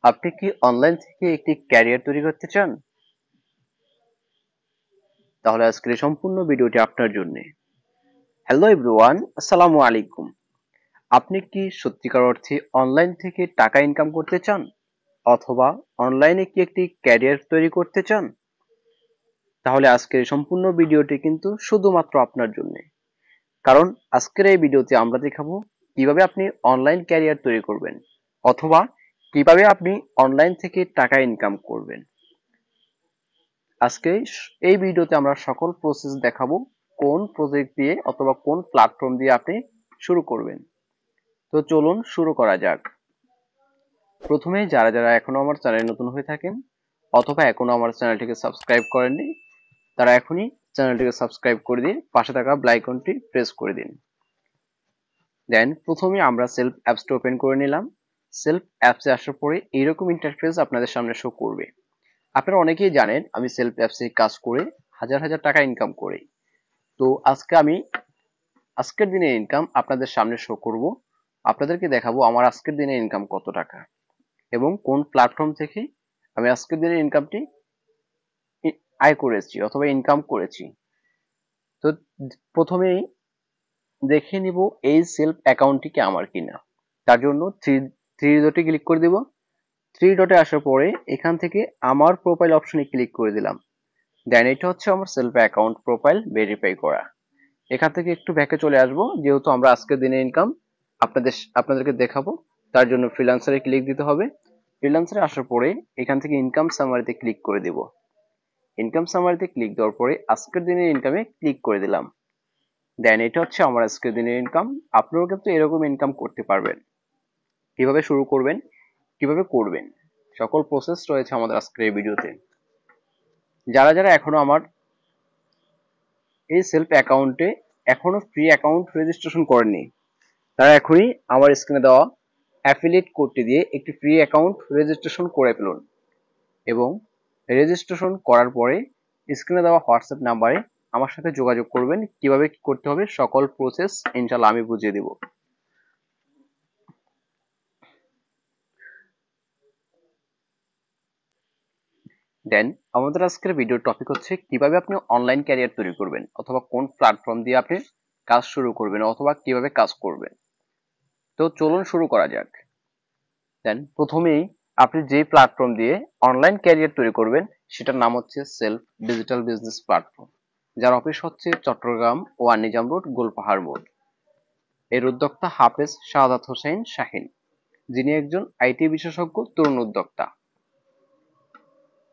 আপনি কি অনলাইন থেকে একটি ক্যারিয়ার তৈরি করতে চান? তাহলে আজকের এই সম্পূর্ণ ভিডিওটি আপনার জন্য। হ্যালো এভরিওয়ান, আসসালামু আলাইকুম। আপনি কি সত্যিকার অর্থে অনলাইন থেকে টাকা ইনকাম করতে চান, অথবা অনলাইনে কি একটি ক্যারিয়ার তৈরি করতে চান? তাহলে আজকের এই সম্পূর্ণ ভিডিওটি কিন্তু শুধুমাত্র আপনার জন্য। কারণ আজকের এই ভিডিওতে আমরা দেখাবো কিভাবে আপনি অনলাইন ক্যারিয়ার তৈরি করবেন, অথবা কিভাবে আপনি অনলাইন থেকে টাকা ইনকাম করবেন। আজকে এই ভিডিওতে আমরা সকল প্রসেস দেখাবো, কোন প্রজেক্ট দিয়ে অথবা কোন প্ল্যাটফর্ম দিয়ে আপনি শুরু করবেন। তো চলুন শুরু করা যাক। প্রথমে যারা যারা এখনো আমার চ্যানেলে নতুন হয়ে থাকেন, অথবা এখনো আমার চ্যানেলটিকে সাবস্ক্রাইব করেননি, তারা এখনই চ্যানেলটিকে সাবস্ক্রাইব করে দিয়ে পাশে থাকা বেল আইকনটি প্রেস করে দিন। দেন প্রথমে আমরা সেলফ অ্যাপসটা ওপেন করে নিলাম। সেলফ অ্যাপসে আসার পরে এইরকম ইন্টারফেস আপনাদের সামনে শো করবে। আপনারা অনেকেই জানেন আমি সেলফ অ্যাপসে কাজ করে হাজার হাজার টাকা ইনকাম করি। তো আজকে আমি আজকের দিনের ইনকাম আপনাদের সামনে শো করব। আপনাদেরকে দেখাবো আমার আজকের দিনের ইনকাম কত টাকা এবং কোন প্ল্যাটফর্ম থেকে আমি আজকের দিনের ইনকামটি আয় করেছি অথবা ইনকাম করেছি। তো প্রথমেই দেখে নিব এই সেলফ অ্যাকাউন্টটি কি আমার কিনা। তার জন্য থ্রি ডটে ক্লিক করে দিব। থ্রি ডটে আসার পরে এখান থেকে আমার প্রোফাইল অপশনে ক্লিক করে দিলাম। দেন এটা হচ্ছে আমার সেলফ অ্যাকাউন্ট প্রোফাইল ভেরিফাই করা। এখান থেকে একটু ব্যাকে চলে আসবো, যেহেতু আমরা আজকের দিনে ইনকাম আপনাদেরকে দেখাবো, তার জন্য ফ্রিল্যান্সারে ক্লিক দিতে হবে। ফ্রিল্যান্সারে আসার পরে এখান থেকে ইনকাম সামারিতে ক্লিক করে দেব। ইনকাম সামারিতে ক্লিক দেওয়ার পরে আজকের দিনের ইনকামে ক্লিক করে দিলাম। দেন এটা হচ্ছে আমার আজকের দিনের ইনকাম। আপনারাও কিন্তু এরকম ইনকাম করতে পারবেন। কিভাবে শুরু করবেন, কিভাবে করবেন, সকল প্রসেস রয়েছে আমাদের আজকের এই ভিডিওতে। যারা যারা এখনো আমার এই সেলফ অ্যাকাউন্টে এখনো ফ্রি অ্যাকাউন্ট রেজিস্ট্রেশন করেননি, তারা এখনই আমার স্ক্রিনে দেওয়া অ্যাফিলিয়েট কোডটি দিয়ে একটি ফ্রি অ্যাকাউন্ট রেজিস্ট্রেশন করে ফেলুন এবং রেজিস্ট্রেশন করার পরে স্ক্রিনে দেওয়া হোয়াটসঅ্যাপ নাম্বারে আমার সাথে যোগাযোগ করবেন। কিভাবে কি করতে হবে সকল প্রসেস ইনশাআল্লাহ আমি বুঝিয়ে দেব। দেন আমাদের আজকের ভিডিওর টপিক হচ্ছে কিভাবে আপনি অনলাইন ক্যারিয়ার তৈরি করবেন, অথবা কোন প্ল্যাটফর্ম দিয়ে আপনি কাজ শুরু করবেন, অথবা কিভাবে কাজ করবেন। তো চলুন শুরু করা যাক। দেন প্রথমেই আপনি যে প্ল্যাটফর্ম দিয়ে অনলাইন ক্যারিয়ার তৈরি করবেন সেটার নাম হচ্ছে সেলফ ডিজিটাল বিজনেস প্ল্যাটফর্ম, যার অফিস হচ্ছে চট্টগ্রাম ওয়ানিজাম রোড গোলপাহাড় মোড়। এর উদ্যোক্তা হাফেজ শাহাদাত হোসেন শাহিন, যিনি একজন আইটি বিশেষজ্ঞ তরুণ উদ্যোক্তা।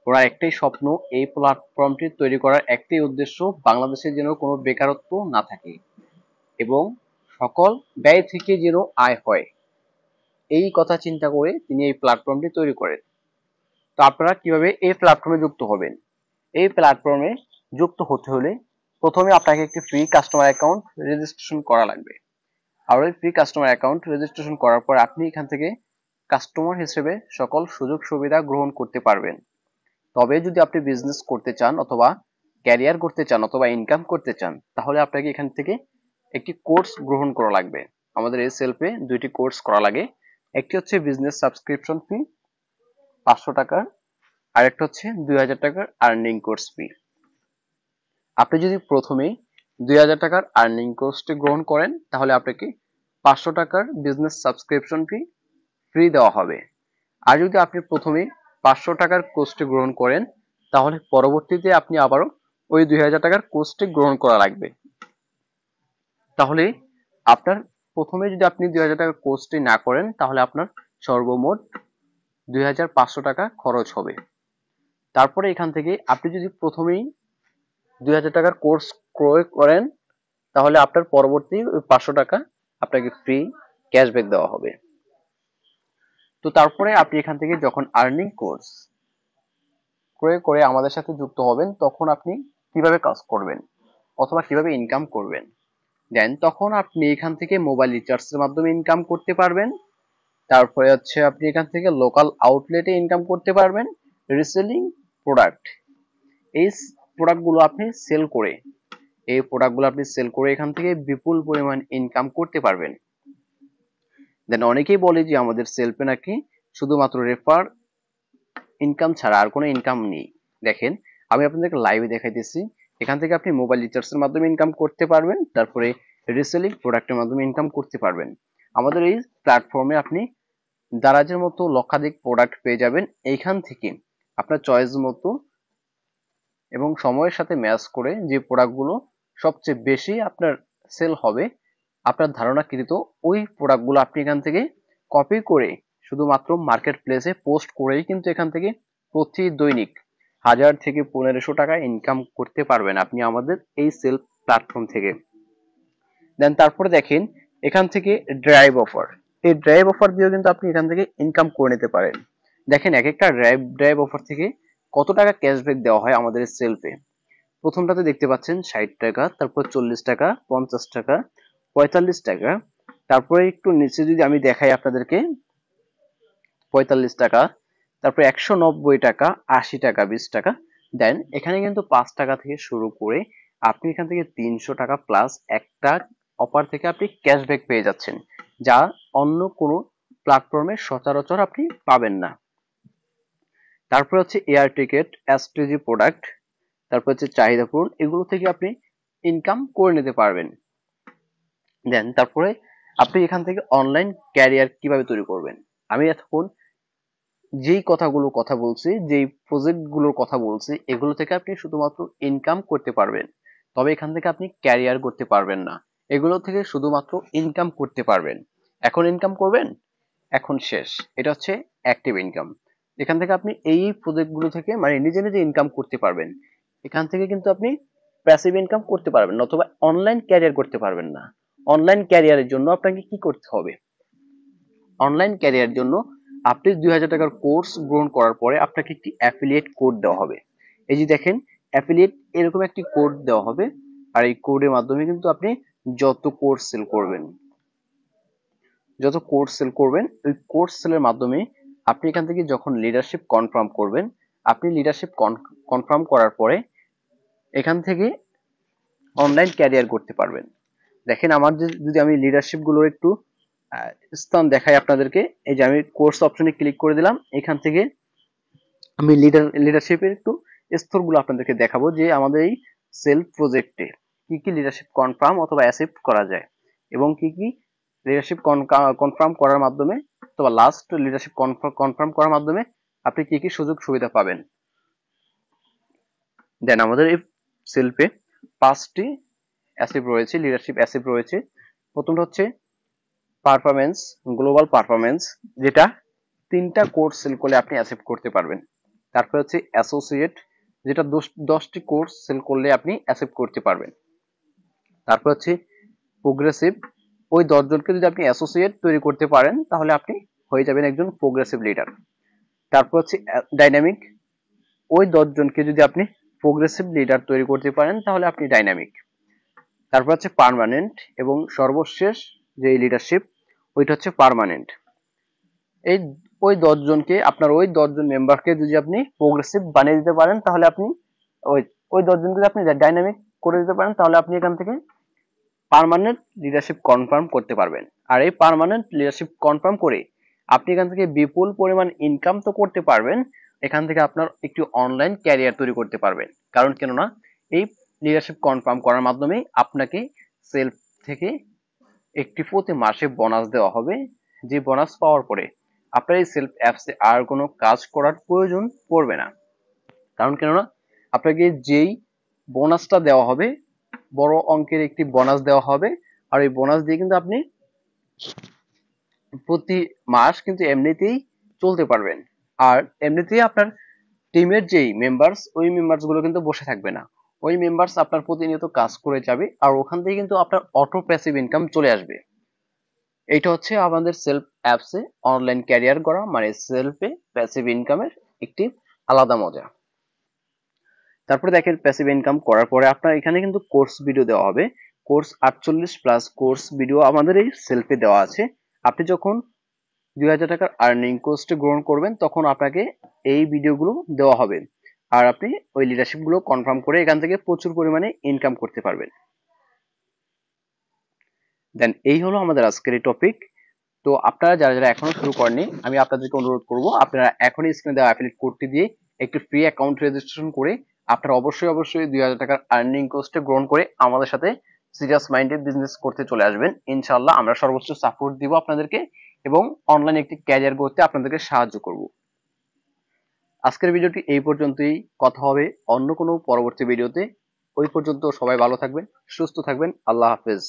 ওনার একটাই স্বপ্ন, এই প্ল্যাটফর্মটি তৈরি করার একটাই উদ্দেশ্য, বাংলাদেশে যেন কোনো বেকারত্ব না থাকে এবং সকল ব্যয় থেকে যেন আয় হয়। এই কথা চিন্তা করে তিনি এই প্ল্যাটফর্মটি তৈরি করেন। তো আপনারা কিভাবে এই প্ল্যাটফর্মে যুক্ত হবেন? এই প্ল্যাটফর্মে যুক্ত হতে হলে প্রথমে আপনাকে একটি ফ্রি কাস্টমার অ্যাকাউন্ট রেজিস্ট্রেশন করা লাগবে। আর ওই ফ্রি কাস্টমার অ্যাকাউন্ট রেজিস্ট্রেশন করার পর আপনি এখান থেকে কাস্টমার হিসেবে সকল সুযোগ সুবিধা গ্রহণ করতে পারবেন। তবে যদি আপনি বিজনেস করতে চান, অথবা ক্যারিয়ার করতে চান, অথবা ইনকাম করতে চান, তাহলে আপনাকে এখান থেকে একটি কোর্স গ্রহণ করা লাগবে। আমাদের এই সেলফে দুইটি কোর্স করা লাগে। একটি হচ্ছে বিজনেস সাবস্ক্রিপশন ফি 500 টাকার, আর একটা হচ্ছে 2000 টাকার আর্নিং কোর্স ফি। আপনি যদি প্রথমে 2000 টাকার আর্নিং কোর্সটি গ্রহণ করেন, তাহলে আপনাকে 500 টাকার বিজনেস সাবস্ক্রিপশন ফি ফ্রি দেওয়া হবে। আর যদি আপনি প্রথমে 500 টাকার কোর্সটি গ্রহণ করেন, তাহলে পরবর্তীতে আপনি আবারও ওই 2000 টাকার কোর্সটি গ্রহণ করা লাগবে। তাহলে আপনার প্রথমে যদি আপনি 2000 টাকার কোর্সটি না করেন, তাহলে আপনার সর্বমোট 2500 টাকা খরচ হবে। তারপরে এখান থেকে আপনি যদি প্রথমেই 2000 টাকার কোর্স ক্রয় করেন, তাহলে আপনার পরবর্তী 500 টাকা আপনাকে ফ্রি ক্যাশব্যাক দেওয়া হবে। তো তারপরে আপনি এখান থেকে যখন আর্নিং কোর্স ক্রয় করে আমাদের সাথে যুক্ত হবেন, তখন আপনি কিভাবে কাজ করবেন অথবা কিভাবে ইনকাম করবেন। দেন তখন আপনি এখান থেকে মোবাইল রিচার্জের মাধ্যমে ইনকাম করতে পারবেন। তারপরে হচ্ছে আপনি এখান থেকে লোকাল আউটলেটে ইনকাম করতে পারবেন। রিসেলিং প্রোডাক্ট, এই প্রোডাক্টগুলো আপনি সেল করে এখান থেকে বিপুল পরিমাণ ইনকাম করতে পারবেন। দেন অনেকেই বলে যে আমাদের সেলফে নাকি শুধুমাত্র রেফার ইনকাম ছাড়া আর কোনো ইনকাম নেই। দেখেন আমি আপনাদেরকে লাইভে দেখাইতেছি, এখান থেকে আপনি মোবাইল রিচার্জের মাধ্যমে ইনকাম করতে পারবেন, তারপরে রিসেলিং প্রোডাক্টের মাধ্যমে ইনকাম করতে পারবেন। আমাদের এই প্ল্যাটফর্মে আপনি দারাজের মতো লক্ষাধিক প্রোডাক্ট পেয়ে যাবেন। এইখান থেকে আপনার চয়েস মতো এবং সময়ের সাথে ম্যাচ করে যে প্রোডাক্টগুলো সবচেয়ে বেশি আপনার সেল হবে, আপনার ধারণাকৃত ওই প্রোডাক্টগুলো আপনি এখান থেকে কপি করে শুধুমাত্র মার্কেট প্লেসে পোস্ট করেই কিন্তু এখান থেকে প্রতি দৈনিক 1000 থেকে 1500 টাকা ইনকাম করতে পারবেন আপনি আমাদের এই সেল প্ল্যাটফর্ম থেকে। দেন তারপরে দেখেন এখান থেকে ড্রাইভ অফার, এই ড্রাইভ অফার দিয়েও কিন্তু আপনি এখান থেকে ইনকাম করে নিতে পারেন। দেখেন এক একটা ড্রাইভ অফার থেকে কত টাকা ক্যাশব্যাক দেওয়া হয় আমাদের সেলফে। প্রথমটাতে দেখতে পাচ্ছেন 60 টাকা, তারপর 40 টাকা, 50 টাকা, 45 টাকা, তারপরে একটু নিচে যদি আমি দেখাই আপনাদেরকে 45 টাকা, তারপর 190 টাকা, 80 টাকা, 20 টাকা। দেন এখানে কিন্তু 5 টাকা থেকে শুরু করে আপনি এখান থেকে 300 টাকা প্লাস একটা অফার থেকে আপনি ক্যাশব্যাক পেয়ে যাচ্ছেন, যা অন্য কোনো প্ল্যাটফর্মে সচরাচর আপনি পাবেন না। তারপর হচ্ছে এয়ার টিকেট, এসটিজি প্রোডাক্ট, তারপর হচ্ছে চাহিদা পূরণ, এগুলো থেকে আপনি ইনকাম করে নিতে পারবেন। দেন তারপরে আপনি এখান থেকে অনলাইন ক্যারিয়ার কিভাবে তৈরি করবেন। আমি এতক্ষণ যেই কথাগুলো কথা বলছি, যেই প্রজেক্টগুলোর কথা বলছি, এগুলো থেকে আপনি শুধুমাত্র ইনকাম করতে পারবেন, তবে এখান থেকে আপনি ক্যারিয়ার করতে পারবেন না। এগুলো থেকে শুধুমাত্র ইনকাম করতে পারবেন। এখন ইনকাম করবেন, এখন শেষ। এটা হচ্ছে অ্যাক্টিভ ইনকাম। এখান থেকে আপনি এই প্রজেক্টগুলো থেকে মানে নিজে নিজে ইনকাম করতে পারবেন। এখান থেকে কিন্তু আপনি প্যাসিভ ইনকাম করতে পারবেন না, অথবা অনলাইন ক্যারিয়ার করতে পারবেন না। অনলাইন ক্যারিয়ারের জন্য আপনাকে কি করতে হবে? অনলাইন ক্যারিয়ার জন্য আপনি 2000 টাকার কোর্স গ্রহণ করার পরে আপনাকে একটি অ্যাফিলিয়েট কোড দেওয়া হবে। এই যে দেখেন অ্যাফিলিয়েট, এরকম একটি কোড দেওয়া হবে, আর এই কোডের মাধ্যমে কিন্তু আপনি যত কোর্স সেল করবেন, ওই কোর্স সেলের মাধ্যমে আপনি এখান থেকে যখন লিডারশিপ কনফার্ম করবেন, আপনি লিডারশিপ কনফার্ম করার পরে এখান থেকে অনলাইন ক্যারিয়ার করতে পারবেন। দেখেন আমার যদি আমি লিডারশিপ গুলোর একটু স্থান দেখাই আপনাদেরকে, এই যে আমি কোর্স অপশনে ক্লিক করে দিলাম, এখান থেকে আমি লিডারশিপের একটু স্তরগুলো আপনাদেরকে দেখাবো যে আমাদের এই সেলফ প্রজেক্টে কি কি লিডারশিপ কনফার্ম অথবা অ্যাকসেপ্ট করা যায়, এবং কি কি লিডারশিপ কনফার্ম করার মাধ্যমে অথবা লাস্ট লিডারশিপ কনফার্ম করার মাধ্যমে আপনি কি কি সুযোগ সুবিধা পাবেন। দেন আমাদের এই সেলফে 5টি অ্যাসিভ রয়েছে, লিডারশিপ অ্যাসিভ রয়েছে। প্রথমটা হচ্ছে পারফরমেন্স, গ্লোবাল পারফরমেন্স, যেটা 3টা কোর্স সেল করলে আপনি অ্যাসেপ্ট করতে পারবেন। তারপর হচ্ছে অ্যাসোসিয়েট, যেটা 10টি কোর্স সেল করলে আপনি অ্যাসেপ্ট করতে পারবেন। তারপর হচ্ছে প্রোগ্রেসিভ, ওই 10 জনকে যদি আপনি অ্যাসোসিয়েট তৈরি করতে পারেন তাহলে আপনি হয়ে যাবেন একজন প্রোগ্রেসিভ লিডার। তারপর হচ্ছে ডাইনামিক, ওই 10 জনকে যদি আপনি প্রোগ্রেসিভ লিডার তৈরি করতে পারেন তাহলে আপনি ডাইনামিক। তারপর হচ্ছে পার্মানেন্ট, এবং সর্বশেষ যে লিডারশিপ ওইটা হচ্ছে পার্মানেন্ট। এই ওই 10 জনকে আপনার ওই 10 জন মেম্বারকে যদি আপনি প্রোগ্রেসিভ বানিয়ে দিতে পারেন তাহলে আপনি ওই ওই 10 জনকে যদি আপনি ডাইনামিক করে দিতে পারেন তাহলে আপনি এখান থেকে পার্মানেন্ট লিডারশিপ কনফার্ম করতে পারবেন। আর এই পার্মানেন্ট লিডারশিপ কনফার্ম করে আপনি এখান থেকে বিপুল পরিমাণ ইনকাম তো করতে পারবেন, এখান থেকে আপনার একটি অনলাইন ক্যারিয়ার তৈরি করতে পারবেন। কারণ কেননা এই লিডারশিপ কনফার্ম করার মাধ্যমে আপনাকে সেলফ থেকে একটি প্রতি মাসে বোনাস দেওয়া হবে, যে বোনাস পাওয়ার পরে আপনার এই সেলফ অ্যাপসে আর কোনো কাজ করার প্রয়োজন পড়বে না। কারণ কেননা আপনাকে যেই বোনাসটা দেওয়া হবে, বড় অঙ্কের একটি বোনাস দেওয়া হবে, আর এই বোনাস দিয়ে কিন্তু আপনি প্রতি মাস কিন্তু এমনিতেই চলতে পারবেন। আর এমনিতেই আপনার টিমের যেই মেম্বার্স, ওই মেম্বার্স গুলো কিন্তু বসে থাকবে না, ওই মেম্বার্স আপনার প্রতিনিয়ত কাজ করে যাবে, আর ওখান থেকে কিন্তু আপনার অটো প্যাসিভ ইনকাম চলে আসবে। এইটা হচ্ছে আমাদের সেলফ অ্যাপসে অনলাইন ক্যারিয়ার করা, মানে সেলফে প্যাসিভ ইনকামের একটি আলাদা মজা। তারপরে দেখেন প্যাসিভ ইনকাম করার পরে আপনার এখানে কিন্তু কোর্স ভিডিও দেওয়া হবে। কোর্স 48 প্লাস কোর্স ভিডিও আমাদের এই সেলফে দেওয়া আছে। আপনি যখন 2000 টাকার আর্নিং কোর্সটি গ্রহণ করবেন তখন আপনাকে এই ভিডিওগুলো দেওয়া হবে, আর আপনি ওই লিডারশিপ গুলো কনফার্ম করে এখান থেকে প্রচুর পরিমাণে ইনকাম করতে পারবেন। দেন এই হলো আমাদের আজকের এই টপিক। তো আপনারা যারা যারা এখনো শুরু করেননি, আমি আপনাদেরকে অনুরোধ করব আপনারা এখনই স্ক্রিনে দেওয়া অ্যাফিলিয়েট কোডটি দিয়ে একটি ফ্রি অ্যাকাউন্ট রেজিস্ট্রেশন করে আপনারা অবশ্যই 2000 টাকার আর্নিং কোর্সটা গ্রহণ করে আমাদের সাথে সিরিয়াস মাইন্ডে বিজনেস করতে চলে আসবেন। ইনশাআল্লাহ আমরা সর্বোচ্চ সাপোর্ট দিব আপনাদেরকে এবং অনলাইনে একটি ক্যারিয়ার গড়তে আপনাদেরকে সাহায্য করব। আজকের ভিডিওটি এই পর্যন্তই, কথা হবে অন্য কোনো পরবর্তী ভিডিওতে। ওই পর্যন্ত সবাই ভালো থাকবেন, সুস্থ থাকবেন। আল্লাহ হাফেজ।